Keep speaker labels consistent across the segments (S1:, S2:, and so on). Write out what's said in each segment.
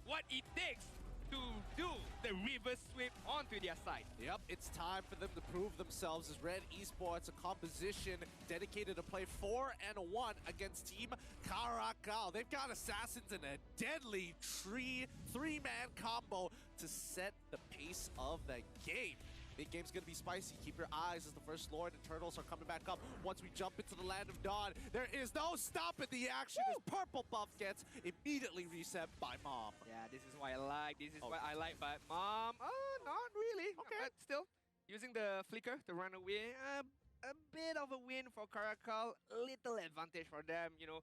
S1: what it takes to do the reverse sweep onto their side.
S2: Yep, it's time for them to prove themselves as Red Esports, a composition dedicated to play 4-1 against Team CARACAL. They've got assassins in a deadly three-man combo to set the pace of the game. Mid-game's gonna be spicy. Keep your eyes as the First Lord and Turtles are coming back up. Once we jump into the Land of Dawn, there is no stopping the action as Purple Buff gets immediately reset by Mom.
S1: Yeah, this is what I like. This is what I like, but Mom, not really.
S2: Okay.
S1: But still, using the flicker to run away, a bit of a win for CARACAL. Little advantage for them, you know,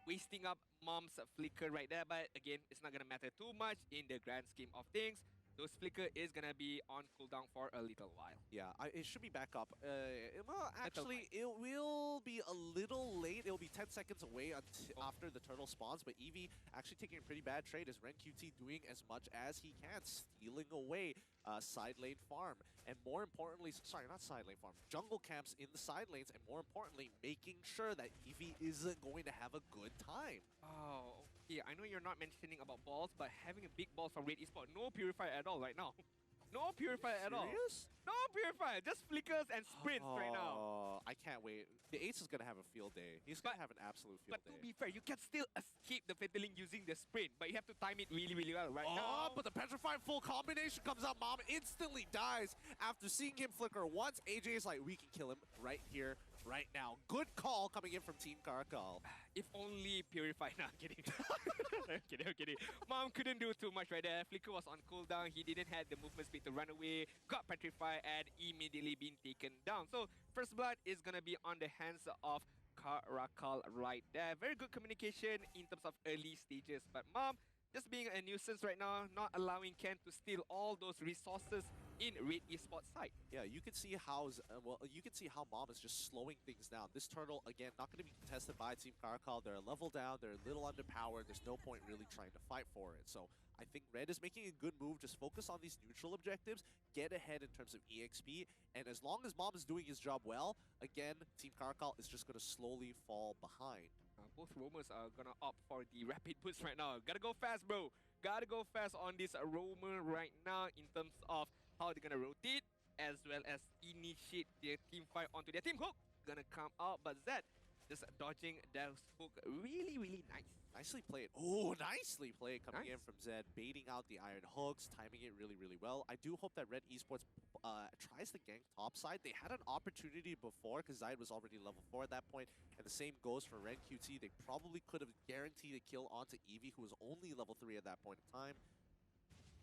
S1: wasting up Mom's flicker right there. But again, it's not gonna matter too much in the grand scheme of things. Those flicker is gonna be on cooldown for a little while.
S2: Yeah, it should be back up. Well, actually, it will be a little late. It'll be 10 seconds away after the turtle spawns, but Eevee actually taking a pretty bad trade as RenQT doing as much as he can, stealing away side lane farm. And more importantly, sorry, not side lane farm, jungle camps in the side lanes, and more importantly, making sure that Eevee isn't going to have a good time.
S1: Oh, yeah, I know you're not mentioning about balls, but having a big ball from Red Esports, no purifier at all right now. No purifier at all.
S2: Serious?
S1: No purifier, just flickers and sprints right now.
S2: Oh, I can't wait. The Ace is going to have a field day. He's going to have an absolute field day.
S1: But to be fair, you can still escape the Fataling using the sprint, but you have to time it really, really well right now.
S2: Oh, but the Petrified full combination comes out. Mom instantly dies after seeing him flicker once. AJ is like, we can kill him right here, right now. Good call coming in from Team CARACAL.
S1: If only Purify. No, I'm kidding. I'm kidding. Mom couldn't do too much right there. Flicker was on cooldown. He didn't have the movement speed to run away. Got Petrified and immediately been taken down. So First Blood is going to be on the hands of CARACAL right there. Very good communication in terms of early stages. But Mom just being a nuisance right now, not allowing Ken to steal all those resources in Red Esports side.
S2: Yeah, you can see how Mom is just slowing things down. This turtle, again, not going to be contested by Team CARACAL. They're a level down, they're a little underpowered. There's no point really trying to fight for it. So I think Red is making a good move. Just focus on these neutral objectives, get ahead in terms of EXP, and as long as Mom is doing his job well, again, Team CARACAL is just going to slowly fall behind.
S1: Both roamers are gonna opt for the rapid boost right now. Gotta go fast, bro. Gotta go fast on this roamer right now in terms of how they're gonna rotate as well as initiate their team fight onto their team hook. Gonna come out, but Zed just dodging that hook. Really, really nice.
S2: Nicely played. Oh, nicely played coming in from Zed, baiting out the iron hooks, timing it really, really well. I do hope that Red Esports tries to gank topside. They had an opportunity before because Zayed was already level 4 at that point, and the same goes for RenQT. They probably could have guaranteed a kill onto Eevee, who was only level 3 at that point in time.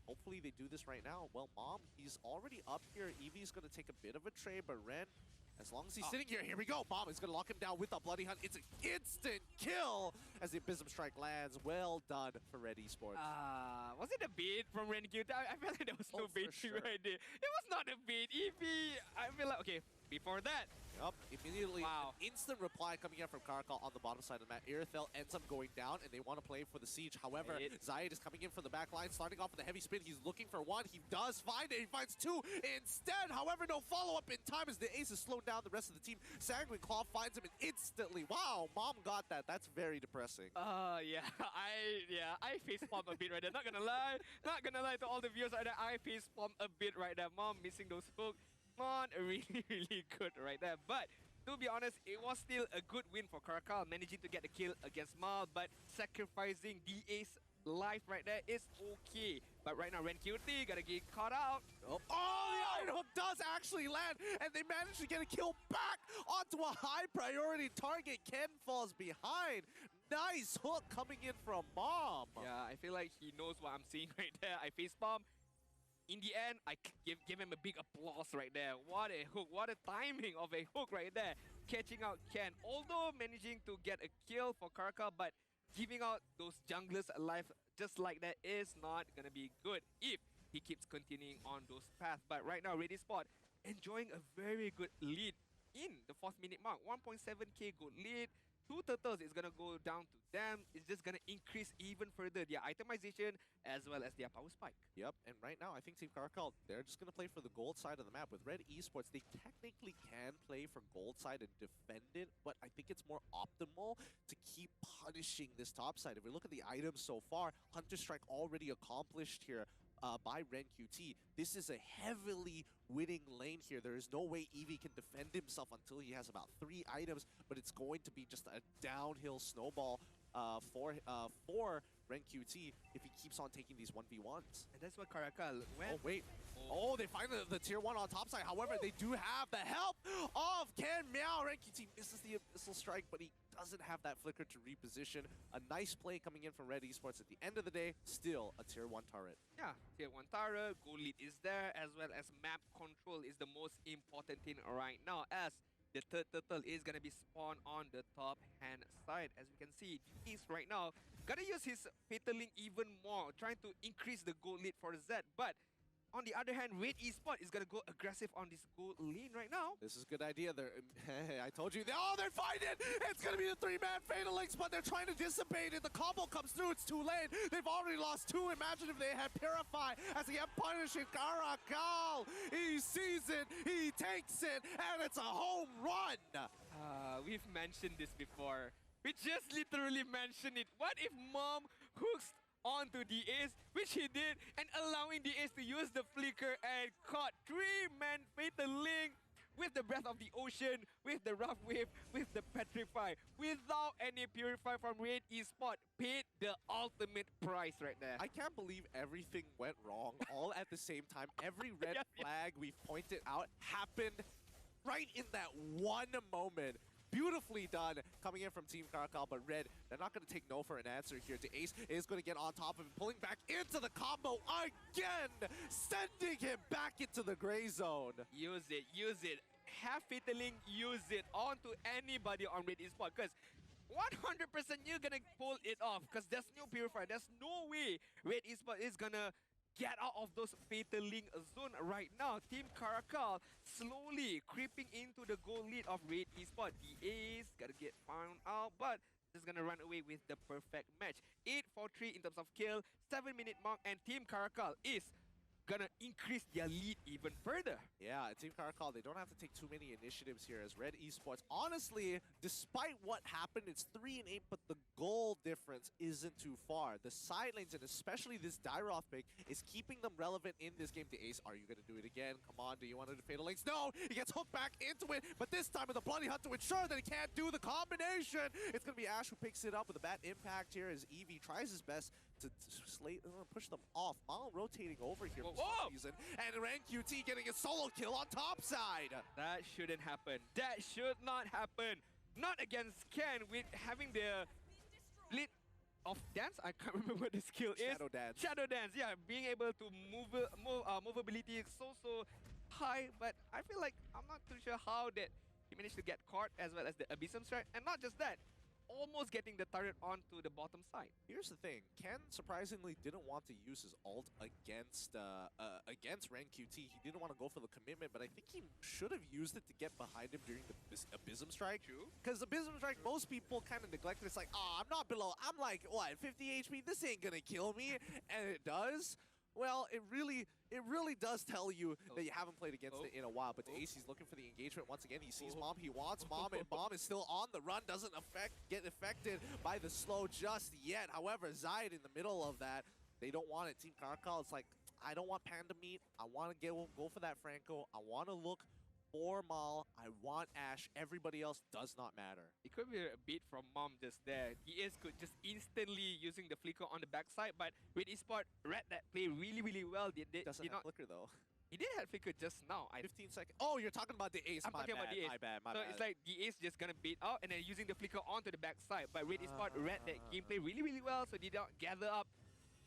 S2: Hopefully they do this right now. Well, Mom, he's already up here. Eevee's going to take a bit of a trade, but Ren, as long as he's sitting here we go. Mom is going to lock him down with the Bloody Hunt. It's an instant kill as the Abysm Strike lands. Well done for Red Esports.
S1: Was it a bait from RenQT? I feel like there was no bait right there. It was not a bait. Eevee, I feel like, okay, before that.
S2: Yup, immediately an instant reply coming in from CARACAL on the bottom side of the map. Irithel ends up going down and they want to play for the siege. However, Zayed is coming in from the back line, starting off with a heavy spin. He's looking for one. He does find it. He finds two instead. However, no follow-up in time as the Ace is slowed down the rest of the team. Sanguine Claw finds him and instantly. Wow, Mom got that. That's very depressing.
S1: Yeah, I facepalm a bit right there. Not gonna lie to all the viewers right there. I facepalm a bit right there. Mom missing those hooks. On really, really good right there. But to be honest, it was still a good win for CARACAL, managing to get the kill against Mal, but sacrificing the Ace life right there is okay. But right now, RenQT gotta get caught out.
S2: Oh, the iron hook does actually land, and they manage to get a kill back onto a high priority target. Ken falls behind. Nice hook coming in from Mom.
S1: Yeah, I feel like he knows what I'm seeing right there. I facepalm. In the end, I give him a big applause right there. What a hook. What a timing of a hook right there. Catching out Ken. Although managing to get a kill for CARACAL, but giving out those junglers alive just like that is not going to be good if he keeps continuing on those paths. But right now, Red Esports enjoying a very good lead in the 4th minute mark. 1.7k gold lead. 2 turtles is gonna go down to them. It's just gonna increase even further their itemization as well as their power spike.
S2: Yep, and right now I think Team CARACAL, they're just going to play for the gold side of the map. With Red Esports, they technically can play for gold side and defend it, but I think it's more optimal to keep punishing this top side. If we look at the items so far, Hunter Strike already accomplished here by Ren QT. This is a heavily winning lane here. There is no way Eevee can defend himself until he has about 3 items, but it's going to be just a downhill snowball for Ren QT if he keeps on taking these 1v1s.
S1: And that's what CARACAL went.
S2: Oh, wait. Oh, they find the tier 1 on top side. However, they do have the help of Ken Meow. Ren QT misses the Abyssal Strike, but he doesn't have that flicker to reposition. A nice play coming in from Red Esports. At the end of the day, still a tier 1 turret.
S1: Yeah, tier 1 turret, goal lead is there, as well as map control is the most important thing right now, as the third turtle is gonna be spawned on the top hand side. As we can see, he's right now gonna use his Fatal Link even more, trying to increase the goal lead for Zed. But on the other hand, Red Esports is gonna go aggressive on this goal lane right now.
S2: This is a good idea. I told you. They're fighting! It's going to be the 3-man Fatal Links, but they're trying to dissipate it. The combo comes through. It's too late. They've already lost 2. Imagine if they had Purify as he had punishing CARACAL. He sees it, he takes it, and it's a home run.
S1: We've mentioned this before. We just literally mentioned it. What if Mom hooks onto the Ace, which he did, and allowing the Ace to use the flicker and caught 3-man Fatal Link with the Breath of the Ocean, with the Rough Wave, with the Petrify, without any Purify from Red Esports, paid the ultimate price right there.
S2: I can't believe everything went wrong all at the same time. Every red flag we pointed out happened right in that one moment. Beautifully done coming in from Team CARACAL, but Red, they're not going to take no for an answer here. To Ace is going to get on top of him, pulling back into the combo again, sending him back into the gray zone.
S1: Use it, use it. Have Fatal Link, use it onto anybody on Red Esports, because 100% you're going to pull it off, because there's no Purifier. There's no way Red Esports is going to get out of those Fatal Link zone right now. Team CARACAL slowly creeping into the goal lead of Red Esports. The Ace gotta get found out, but just gonna run away with the perfect match. 8-4-3 in terms of kill, 7-minute mark, and Team CARACAL is gonna increase their lead even further.
S2: Yeah, Team CARACAL, they don't have to take too many initiatives here as Red Esports. Honestly, despite what happened, it's 3-8, but the goal difference isn't too far. The side lanes, and especially this Dyroth pick, is keeping them relevant in this game. The Ace, are you going to do it again? Come on, do you want to do Fatal Links? No! He gets hooked back into it, but this time with the Bloody Hunt to ensure that he can't do the combination. It's going to be Ash who picks it up with a bad impact here as Eevee tries his best to push them off. Mal rotating over here for some reason, and Ren QT getting a solo kill on top side.
S1: That shouldn't happen. That should not happen. Not against Ken with having the split of dance. I can't remember what the skill is.
S2: Shadow Dance.
S1: Shadow Dance, yeah. Being able to movability is so high, but I feel like I'm not too sure how that he managed to get caught, as well as the Abyssal Strike, and not just that, almost getting the turret onto the bottom side.
S2: Here's the thing, Ken surprisingly didn't want to use his ult against Ren QT. He didn't want to go for the commitment, but I think he should have used it to get behind him during the Abyssal Strike.
S1: True.
S2: Because Abyssal Strike, most people kind of neglect it. It's like, oh, I'm not below, I'm like, what, 50 HP? This ain't gonna kill me. And it does. Well, it really does tell you that you haven't played against it in a while. But the Ace, he's looking for the engagement once again. He sees Mom, he wants Mom, and Mom is still on the run. Doesn't get affected by the slow just yet. However, Zayed in the middle of that, they don't want it. Team CARACAL, it's like, I don't want Panda meat. I want to go for that Franco. I want to look for Mal. I want Ash. Everybody else does not matter.
S1: It could be a beat from Mom just there. DS could just instantly using the flicker on the backside, but Red Esports read that play really well. They
S2: Doesn't
S1: did
S2: have
S1: not
S2: flicker though.
S1: He did have flicker just now.
S2: 15 seconds. Oh, you're talking about the Ace.
S1: I'm talking about the Ace.
S2: My bad.
S1: So it's like the Ace just gonna beat out and then using the flicker onto the backside. But Red Esports read that gameplay really well, so they don't gather up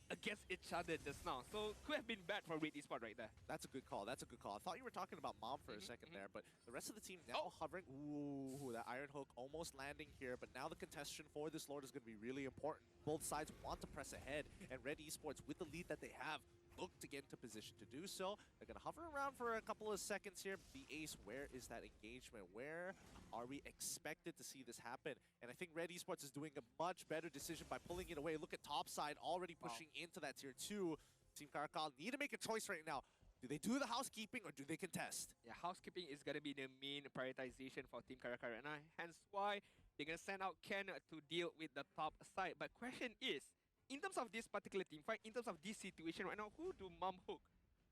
S1: against each other just now. So could have been bad for Red Esports right there.
S2: That's a good call. That's a good call. I thought you were talking about Mom for a second there, but the rest of the team now hovering. Ooh, that Iron Hook almost landing here, but now the contestation for this Lord is going to be really important. Both sides want to press ahead, and Red Esports, with the lead that they have, look to get into position to do so. They're going to hover around for a couple of seconds here. The Ace, where is that engagement? Where are we expected to see this happen? And I think Red Esports is doing a much better decision by pulling it away. Look at topside already pushing into that tier 2. Team CARACAL need to make a choice right now. Do they do the housekeeping or do they contest?
S1: Yeah, housekeeping is going to be the main prioritization for Team CARACAL right now. Hence why they're going to send out Ken to deal with the top side. But question is, in terms of this particular team fight, in terms of this situation right now, who do Mom hook?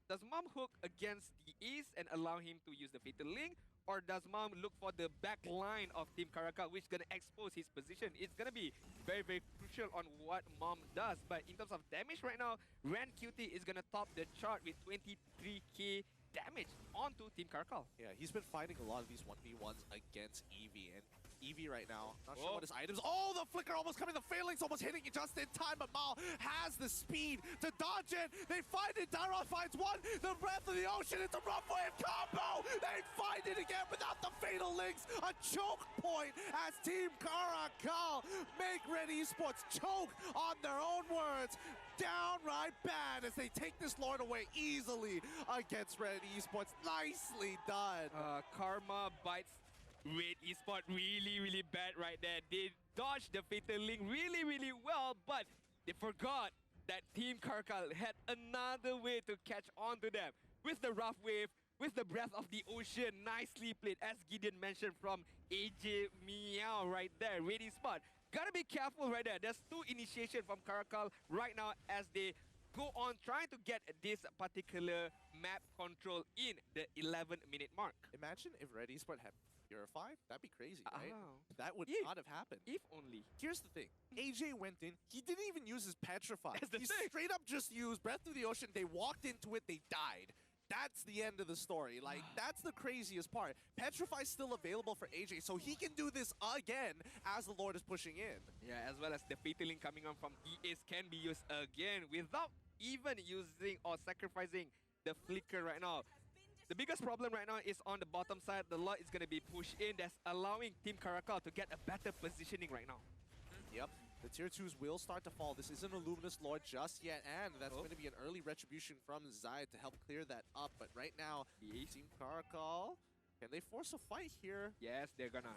S1: Does Mom hook against the Ace and allow him to use the Fatal Link? Or does Mom look for the back line of Team CARACAL, which is going to expose his position? It's going to be very, very crucial on what Mom does. But in terms of damage right now, Ran QT is going to top the chart with 23k damage onto Team CARACAL.
S2: Yeah, he's been fighting a lot of these 1v1s against Eevee, and Eevee right now, not sure what his items. Oh, the flicker almost coming, the Phalanx almost hitting it just in time, but Mal has the speed to dodge it. They find it, Dairon finds one, the Breath of the Ocean, it's a rough wave combo. They find it again without the Fatal Links, a choke point as Team CARACAL make Red Esports choke on their own words. Downright bad as they take this Lord away easily against Red Esports. Nicely done.
S1: Karma bites Red Esports really, really bad right there. They dodged the Fatal Link really, really well, but they forgot that Team CARACAL had another way to catch on to them. With the rough wave, with the Breath of the Ocean, nicely played, as Gideon mentioned from AJ Meow right there. Red Esports, gotta be careful right there. There's 2 initiation from CARACAL right now as they go on trying to get this particular map control in the 11-minute mark.
S2: Imagine if Red Esports had Purified, that'd be crazy, right?
S1: Oh.
S2: That would not have happened.
S1: If only.
S2: Here's the thing. AJ went in, he didn't even use his Petrify.
S1: That's the
S2: He
S1: thing.
S2: straight up just used Breath of the Ocean. They walked into it, they died. That's the end of the story. Like, that's the craziest part. Petrify's still available for AJ, so he can do this again as the Lord is pushing in.
S1: Yeah, as well as the Fatal Link coming on from ES can be used again without even using or sacrificing the flicker right now. The biggest problem right now is on the bottom side. The Lord is going to be pushed in. That's allowing Team CARACAL to get a better positioning right now.
S2: Yep. The tier 2s will start to fall. This isn't a Luminous Lord just yet, and that's going to be an early retribution from Zayed to help clear that up. But right now, Team CARACAL, can they force a fight here?
S1: Yes, they're gonna.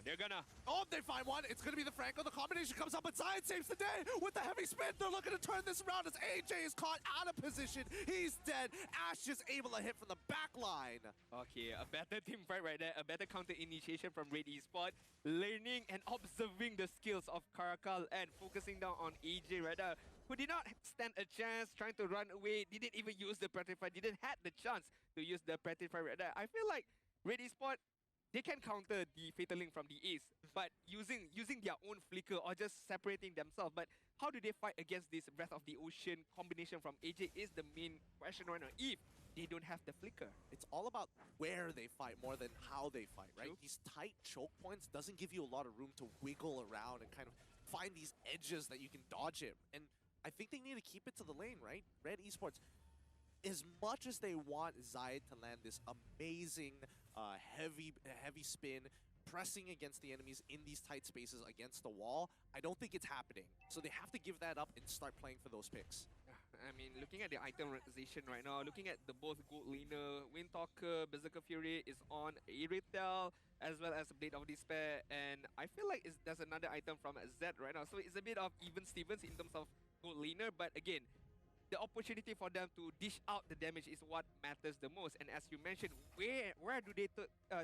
S2: Oh, they find one. It's going to be the Franco. The combination comes up, but Zayed saves the day with the heavy spin. They're looking to turn this around as AJ is caught out of position. He's dead. Ash just able to hit from the back line.
S1: Okay, a better team fight right there. A better counter initiation from Red Esports. Learning and observing the skills of CARACAL and focusing down on AJ right there, who did not stand a chance, trying to run away. Didn't even use the Petrify. Didn't have the chance to use the Petrify right there. I feel like Red Esports, they can counter the Fatal Link from the Ace, but using their own flicker or just separating themselves. But how do they fight against this Breath of the Ocean combination from AJ is the main question right now, if they don't have the flicker.
S2: It's all about where they fight more than how they fight, right?
S1: True.
S2: These tight choke points doesn't give you a lot of room to wiggle around and kind of find these edges that you can dodge it. And I think they need to keep it to the lane, right? Red Esports, as much as they want Zayed to land this amazing heavy spin, pressing against the enemies in these tight spaces against the wall, I don't think it's happening. So they have to give that up and start playing for those picks.
S1: I mean, looking at the itemization right now, looking at the both Gold Laner, Windtalker, Berserker Fury is on Iritel, as well as Blade of Despair, and I feel like there's another item from Zed right now. So it's a bit of even Stevens in terms of Gold Laner, but again, the opportunity for them to dish out the damage is what matters the most. And as you mentioned, where do they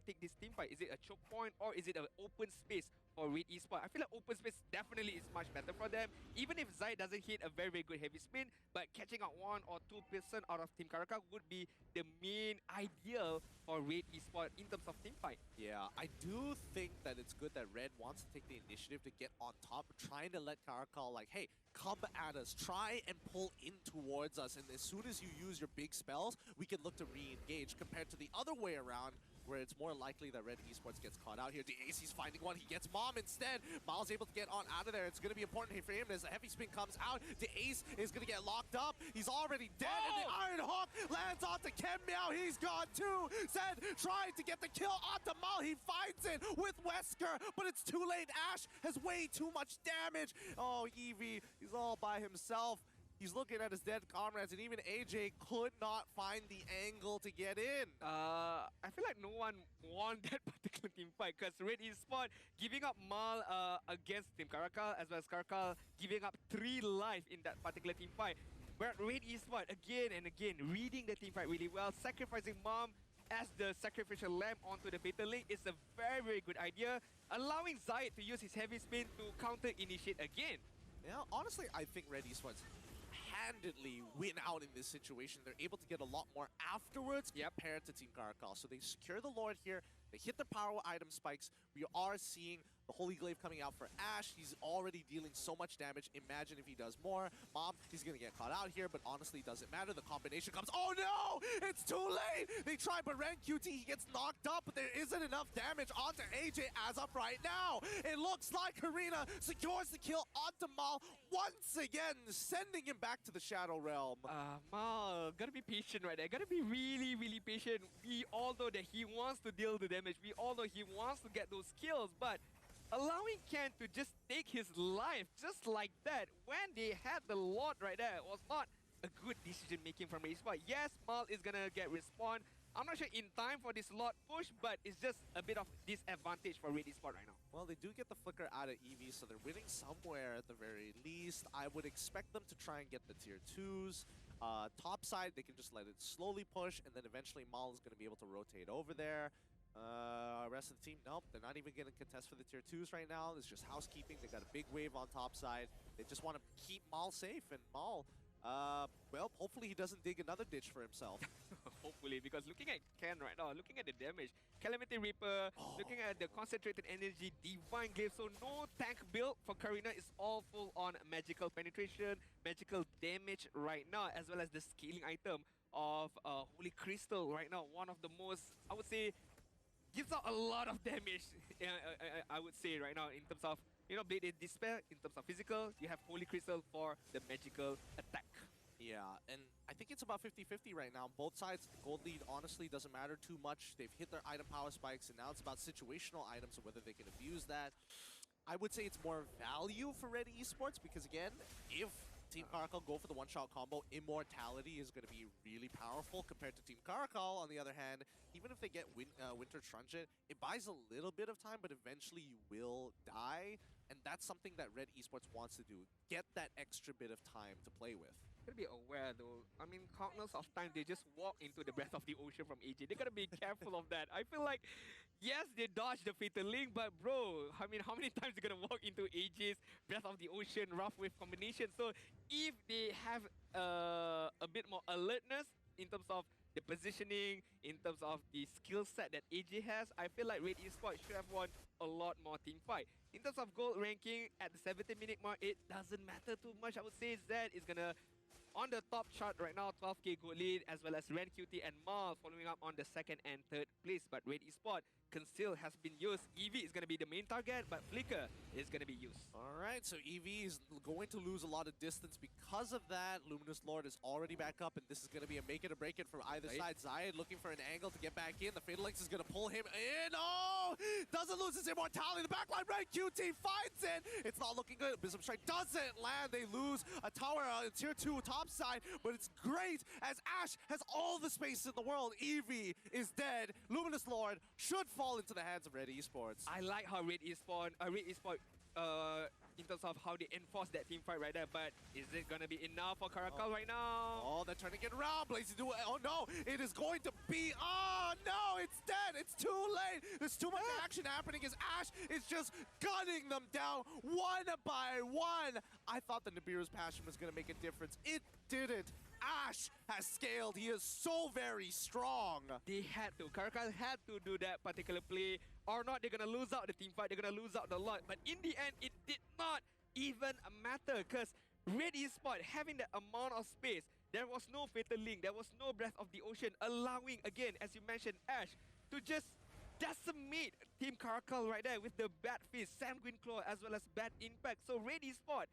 S1: take this team fight? Is it a choke point or is it an open space for Red Esports? I feel like open space definitely is much better for them. Even if Zayed doesn't hit a very, very good heavy spin, but catching out 1 or 2% out of Team CARACAL would be the main ideal for Red Esports in terms of team fight.
S2: Yeah, I do think that it's good that Red wants to take the initiative to get on top, trying to let CARACAL like, hey, come at us, try and pull in towards us, and as soon as you use your big spells, we can look to re-engage, compared to the other way around, where it's more likely that Red Esports gets caught out here. DAC's finding one, he gets Mom instead. Miles able to get on out of there. It's going to be important for him as the heavy spin comes out. The Ace is going to get locked up. He's already dead, and the Iron Hawk lands onto Ken Meow. He's gone too. Zed trying to get the kill onto Mal. He finds it with Wesker, but it's too late. Ash has way too much damage. Oh, Eevee, he's all by himself. He's looking at his dead comrades, and even AJ could not find the angle to get in.
S1: I feel like no one won that particular team fight because Red Esport giving up Mal against Team CARACAL as well as CARACAL giving up 3 life in that particular team fight. But Red Esport again and again reading the team fight really well, sacrificing Mom as the sacrificial lamb onto the Fatal Link is a very, very good idea, allowing Zayed to use his heavy spin to counter-initiate again.
S2: Yeah, honestly, I think Red Esports handedly win out in this situation. They're able to get a lot more afterwards compared to Team CARACAL. So they secure the Lord here. They hit the power item spikes. We are seeing the Holy Glaive coming out for Ash. He's already dealing so much damage. Imagine if he does more. Mom, he's going to get caught out here, but honestly, it doesn't matter. The combination comes. Oh no! It's too late! They try, but Ren QT, he gets knocked up, but there isn't enough damage onto AJ as of right now. It looks like Karina secures the kill onto Mal once again, sending him back to the Shadow Realm.
S1: Mal, gotta be patient right there. Gotta be really, really patient. We all know that he wants to deal the damage. We all know he wants to get those kills, but allowing Ken to just take his life just like that when they had the Lord right there was not a good decision making from Respawn. Yes, Mal is gonna get respawn. I'm not sure in time for this Lord push, but it's just a bit of disadvantage for Red Esport right now.
S2: Well, they do get the flicker out of EV, so they're winning somewhere at the very least. I would expect them to try and get the tier 2s. Top side, they can just let it slowly push, and then eventually Mal is going to be able to rotate over there. Rest of the team, nope, they're not even going to contest for the tier 2s right now. It's just housekeeping. They got a big wave on top side. They just want to keep Mal safe, and Mal, well, hopefully he doesn't dig another ditch for himself.
S1: Hopefully, because looking at Ken right now, looking at the damage, Calamity Reaper, looking at the concentrated energy, Divine Glaive, so no tank build for Karina. Is all full on magical penetration, magical damage right now, as well as the scaling item of Holy Crystal right now. One of the most, I would say, gives out a lot of damage, I would say right now, in terms of, you know, Blade Despair, in terms of physical, you have Holy Crystal for the magical attack.
S2: Yeah, and I think it's about 50-50 right now. Both sides, the gold lead honestly doesn't matter too much. They've hit their item power spikes, and now it's about situational items and whether they can abuse that. I would say it's more value for Red Esports because, again, if Team CARACAL go for the one-shot combo, Immortality is going to be really powerful compared to Team CARACAL. On the other hand, even if they get Winter Truncheon, it buys a little bit of time, but eventually you will die. And that's something that Red Esports wants to do. Get that extra bit of time to play with.
S1: Gotta be aware though. I mean, countless of times they just walk into the breath of the ocean from AJ. They gotta be careful of that. I feel like, yes, they dodged the Fatal Link, but bro, I mean, how many times they gonna walk into AJ's breath of the ocean rough wave combination? So if they have a bit more alertness in terms of the positioning, in terms of the skill set that AJ has, I feel like Red Esports should have won a lot more team fight. In terms of gold ranking at the 70-minute mark, it doesn't matter too much. I would say Zed is gonna on the top chart right now, 12k gold lead, as well as Ren QT and Mal following up on the 2nd and 3rd place. But Red Esport Conceal has been used. Eevee is going to be the main target, but Flicker is going to be used.
S2: All right, so Eevee is going to lose a lot of distance because of that. Luminous Lord is already back up, and this is going to be a make it or break it from either side. Zayed looking for an angle to get back in. The Fatal Lynx is going to pull him in. Oh! Doesn't lose his immortality. The backline Red QT finds it. It's not looking good. Bism Strike doesn't land. They lose a tower tier 2 top side, but it's great as Ash has all the space in the world. Eevee is dead. Luminous Lord should fall into the hands of Red Esports.
S1: I like how Red Esport, in terms of how they enforce that team fight right there, but is it gonna be enough for CARACAL right now?
S2: Oh, they're trying to get around. Blazy do it. Oh no, it is going to be. Oh no, it's dead. It's too late. There's too much action happening as Ash is just gunning them down one by one. I thought the Nibiru's passion was gonna make a difference. It didn't. Ash has scaled. He is so very strong.
S1: They had to. CARACAL had to do that particular play. Or not, they're going to lose out the team fight. They're going to lose out the lot. But in the end, it did not even matter. Because Red Esport having that amount of space, there was no Fatal Link. There was no Breath of the Ocean. Allowing, again, as you mentioned, Ash to just decimate Team CARACAL right there with the Bad Fist, Sanguine Claw, as well as Bad Impact. So Red Esport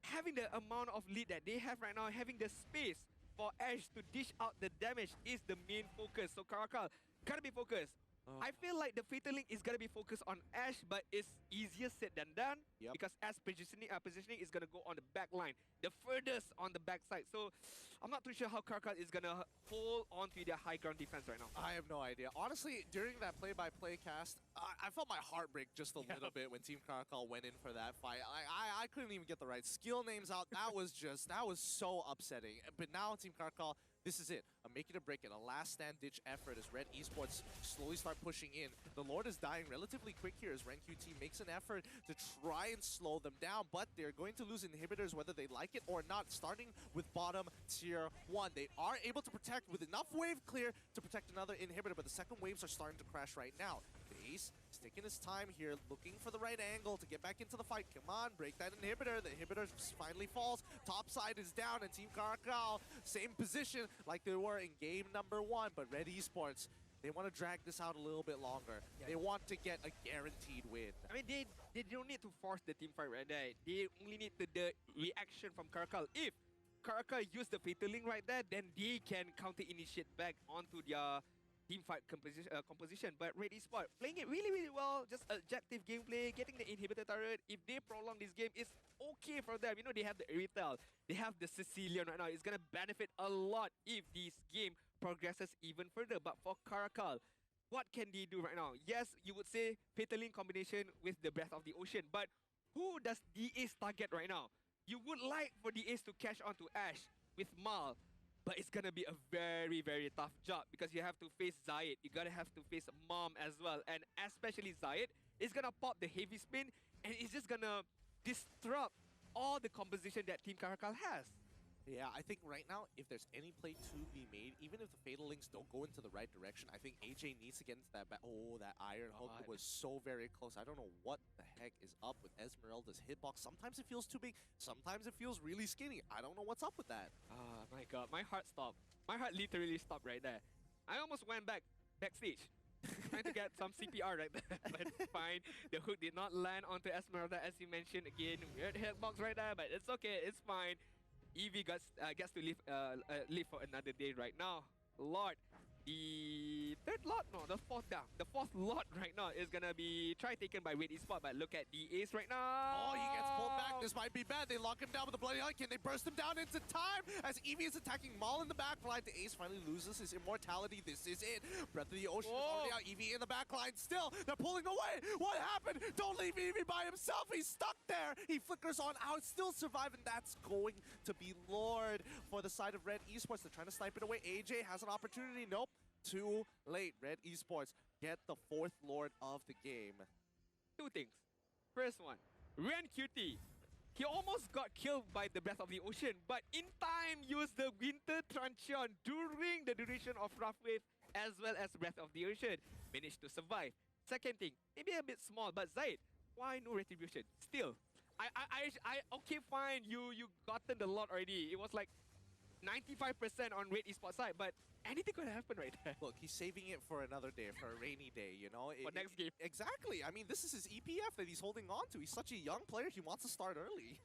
S1: having the amount of lead that they have right now, having the space for Ash to dish out the damage is the main focus. So CARACAL gotta be focused. I feel like the Fatal Link is gonna be focused on Ash, but it's easier said than done because Ash positioning is gonna go on the back line, the furthest on the back side. So I'm not too sure how CARACAL is gonna hold on to their high ground defense right now.
S2: I have no idea. Honestly, during that play-by-play cast, I felt my heart break just a little bit when Team CARACAL went in for that fight. I couldn't even get the right skill names out. That was so upsetting. But now Team CARACAL, this is it. A make it or break it. A last stand ditch effort as Red Esports slowly start pushing in. The Lord is dying relatively quick here as RenQT makes an effort to try and slow them down, but they're going to lose inhibitors whether they like it or not, starting with bottom tier 1. They are able to protect with enough wave clear to protect another inhibitor, but the second waves are starting to crash right now. The Ace is taking his time here, looking for the right angle to get back into the fight. Come on, break that inhibitor. The inhibitor finally falls. Top side is down, and Team CARACAL, same position like they were in game number 1, but Red Esports, they want to drag this out a little bit longer. They want to get a guaranteed win.
S1: I mean, they don't need to force the team fight right there. They only need the reaction from CARACAL. If CARACAL use the Fatal Link right there, then they can counter-initiate back onto their team fight composition. But Red Esports playing it really, really well. Just objective gameplay, getting the inhibitor turret. If they prolong this game, it's okay for them. You know, they have the Eritel, they have the Sicilian right now. It's gonna benefit a lot if this game progresses even further. But for CARACAL, what can they do right now? Yes, you would say Fatal Link combination with the Breath of the Ocean, but who does the Ace target right now? You would like for the Ace to catch on to Ash with Mal, but it's gonna be a very, very tough job because you have to face Zayed. You gotta have to face Mom as well, and especially Zayed is gonna pop the heavy spin, and it's just gonna disrupt all the composition that Team CARACAL has.
S2: Yeah, I think right now, if there's any play to be made, even if the Fatal Links don't go into the right direction, I think AJ needs to get into that that Iron Hook was so very close. I don't know what the heck is up with Esmeralda's hitbox. Sometimes it feels too big, sometimes it feels really skinny. I don't know what's up with that.
S1: Oh my god, my heart stopped. My heart literally stopped right there. I almost went backstage. Trying to get some CPR right there, but fine. The hook did not land onto Esmeralda, as you mentioned. Again, weird hitbox right there, but it's okay, it's fine. Evie gets to live for another day right now. Lord, the third lot, no, the fourth down. The fourth lot right now is gonna be taken by Red Esports, but look at the Ace right now.
S2: Oh, he gets pulled back. This might be bad. They lock him down with the Bloody Hunt. Can they burst him down into time? As Evie is attacking Maul in the backline, the Ace finally loses his immortality. This is it. Breath of the Ocean is already out. Evie in the backline still. They're pulling away. What happened? Don't leave Evie by himself. He's stuck there. He flickers on out, still surviving. That's going to be Lord for the side of Red Esports. They're trying to snipe it away. AJ has an opportunity. Nope. Too late. Red Esports get the 4th Lord of the game.
S1: Two things. First one, RenQT. He almost got killed by the Breath of the Ocean, but in time used the Winter Truncheon during the duration of Rough Wave as well as Breath of the Ocean. Managed to survive. Second thing, maybe a bit small, but Zayed, why no retribution? Still, okay, fine, you gotten the lot already. It was like 95% on Red Esports side, but anything could happen right there.
S2: Look, he's saving it for another day, for a rainy day, you know?
S1: For next game.
S2: Exactly. I mean, this is his EPF that he's holding on to. He's such a young player. He wants to start early.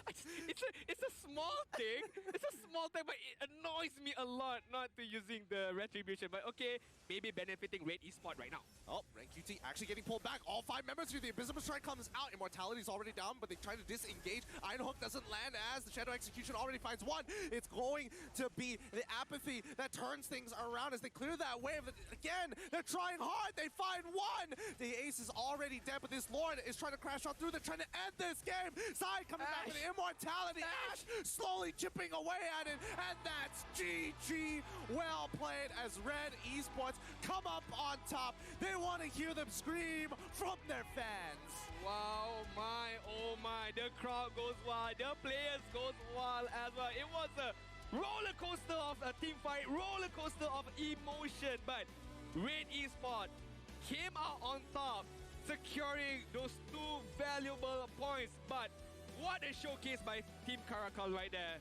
S1: It's a small thing. It's a small thing, but it annoys me a lot not to using the retribution. But okay, maybe benefiting Red Esports right now.
S2: Oh, RenQT actually getting pulled back. All 5 members here. The Invisible Strike comes out. Immortality's already down, but they try to disengage. Iron Hook doesn't land as the Shadow Execution already finds one. It's going to be the apathy that turns things around as they clear that wave. Again, they're trying hard. They find one. The Ace is already dead, but this Lord is trying to crash on through. They're trying to end this game. Side coming back with immortality. Ash slowly chipping away at it, and that's GG. Well played as Red Esports come up on top. They want to hear them scream from their fans.
S1: Wow, oh my, the crowd goes wild, the players goes wild as well. It was a roller coaster of a team fight, roller coaster of emotion, but Red Esports came out on top, securing those 2 valuable points. But what a showcase by Team CARACAL right there.